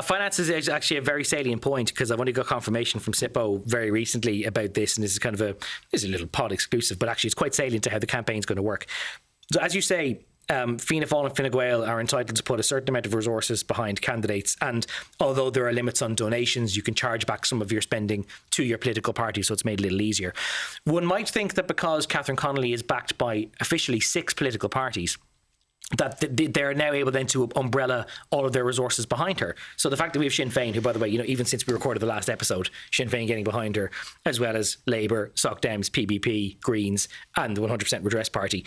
Finance is actually a very salient point, because I've only got confirmation from SIPO very recently about this, and this is kind of this is a little pod exclusive, but actually it's quite salient to how the campaign's going to work. So as you say, Fianna Fáil and Fine Gael are entitled to put a certain amount of resources behind candidates, and although there are limits on donations, you can charge back some of your spending to your political party, so it's made a little easier. One might think that because Catherine Connolly is backed by officially 6 political parties, that they're now able then to umbrella all of their resources behind her. So the fact that we have Sinn Féin, who, by the way, even since we recorded the last episode, Sinn Féin getting behind her, as well as Labour, Soc Dems, PBP, Greens, and the 100% Redress Party.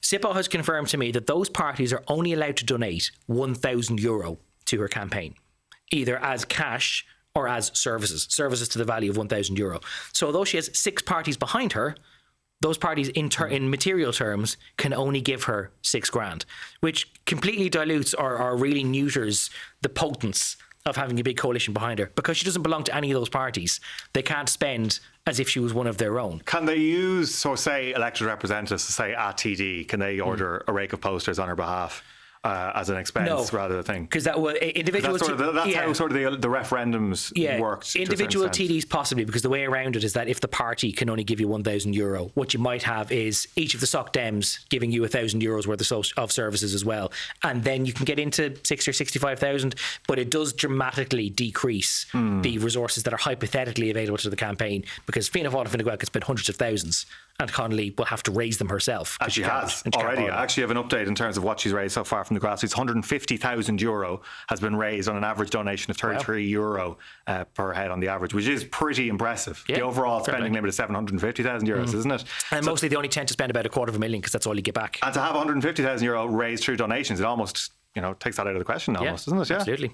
SIPO has confirmed to me that those parties are only allowed to donate €1,000 to her campaign, either as cash or as services to the value of €1,000. So although she has 6 parties behind her, those parties in material terms can only give her $6,000, which completely dilutes or really neuters the potency of having a big coalition behind her, because she doesn't belong to any of those parties. They can't spend as if she was one of their own. Can they use, so say elected representatives, say at TD, can they order a rake of posters on her behalf? As an expense rather than a thing, because that will individual. That's how sort of the referendums work. Individual TDs possibly, because the way around it is that if the party can only give you €1,000, what you might have is each of the Soc Dems giving you €1,000 worth of services as well, and then you can get into 60 or 65,000. But it does dramatically decrease the resources that are hypothetically available to the campaign, because Fianna Fáil and Fine Gael could spend hundreds of thousands, and Connolly will have to raise them herself. As she has already. I actually have an update in terms of what she's raised so far from the grassroots. €150,000 has been raised on an average donation of €33 per head on the average, which is pretty impressive. The overall spending limit is €750,000, isn't it? And mostly they only tend to spend about $250,000, because that's all you get back. And to have €150,000 raised through donations, it almost takes that out of the question, almost, doesn't it? Yeah, absolutely.